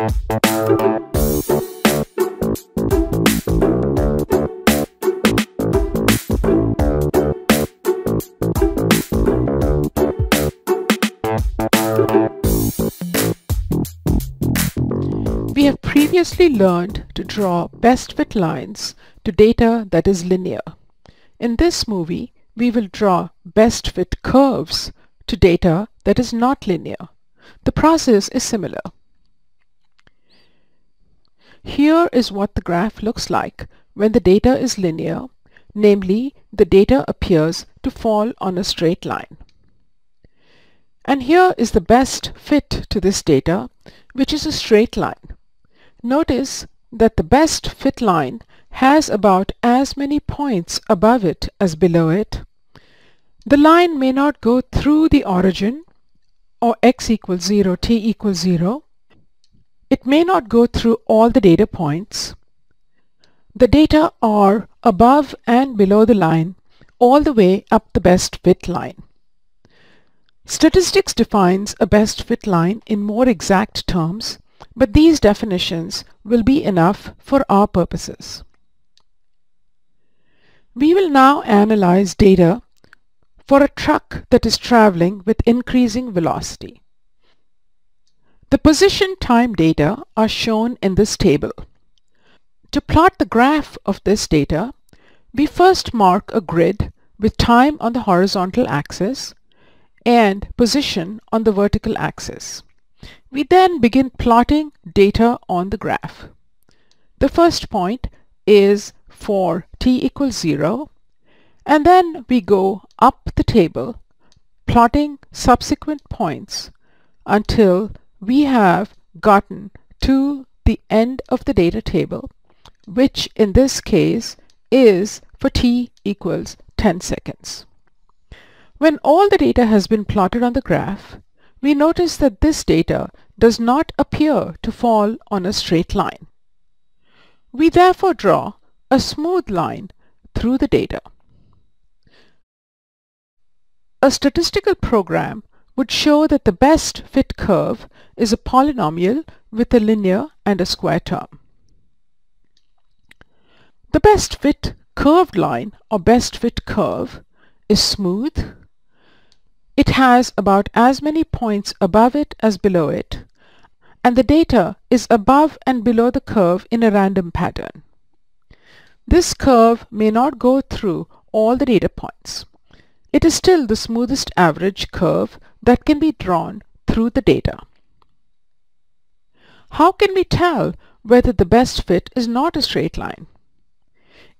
We have previously learned to draw best fit lines to data that is linear. In this movie, we will draw best fit curves to data that is not linear. The process is similar. Here is what the graph looks like when the data is linear, namely the data appears to fall on a straight line. And here is the best fit to this data, which is a straight line. Notice that the best fit line has about as many points above it as below it. The line may not go through the origin, or x equals 0, t equals 0. It may not go through all the data points. The data are above and below the line, all the way up the best fit line. Statistics defines a best fit line in more exact terms, but these definitions will be enough for our purposes. We will now analyze data for a truck that is traveling with increasing velocity. The position time data are shown in this table. To plot the graph of this data, we first mark a grid with time on the horizontal axis and position on the vertical axis. We then begin plotting data on the graph. The first point is for t equals 0, and then we go up the table plotting subsequent points until we have gotten to the end of the data table, which in this case is for t equals 10 seconds. When all the data has been plotted on the graph, we notice that this data does not appear to fall on a straight line. We therefore draw a smooth line through the data. A statistical program would show that the best fit curve is a polynomial with a linear and a square term. The best fit curved line or best fit curve is smooth. It has about as many points above it as below it, and the data is above and below the curve in a random pattern. This curve may not go through all the data points. It is still the smoothest average curve that can be drawn through the data. How can we tell whether the best fit is not a straight line?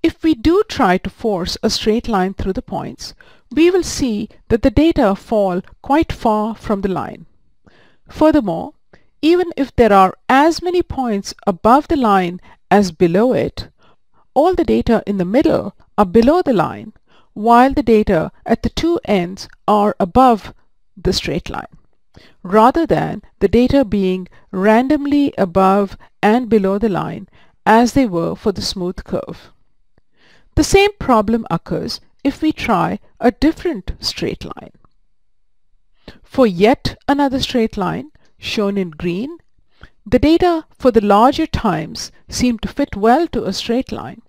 If we do try to force a straight line through the points, we will see that the data fall quite far from the line. Furthermore, even if there are as many points above the line as below it, all the data in the middle are below the line, while the data at the two ends are above the straight line, rather than the data being randomly above and below the line as they were for the smooth curve. The same problem occurs if we try a different straight line. For yet another straight line, shown in green, the data for the larger times seem to fit well to a straight line.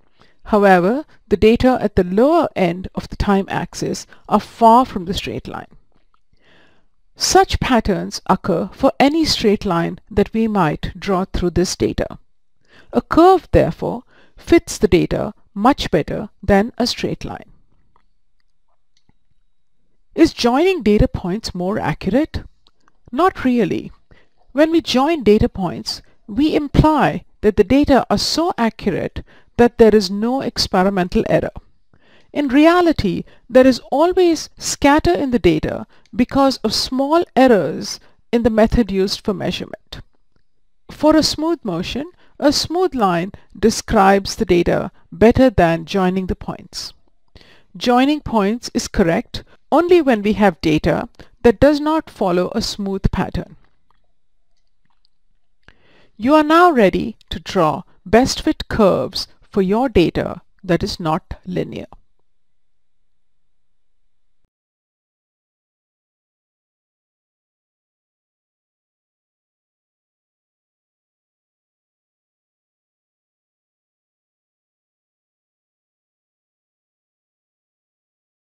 However, the data at the lower end of the time axis are far from the straight line. Such patterns occur for any straight line that we might draw through this data. A curve, therefore, fits the data much better than a straight line. Is joining data points more accurate? Not really. When we join data points, we imply that the data are so accurate that there is no experimental error. In reality, there is always scatter in the data because of small errors in the method used for measurement. For a smooth motion, a smooth line describes the data better than joining the points. Joining points is correct only when we have data that does not follow a smooth pattern. You are now ready to draw best fit curves for your data that is not linear.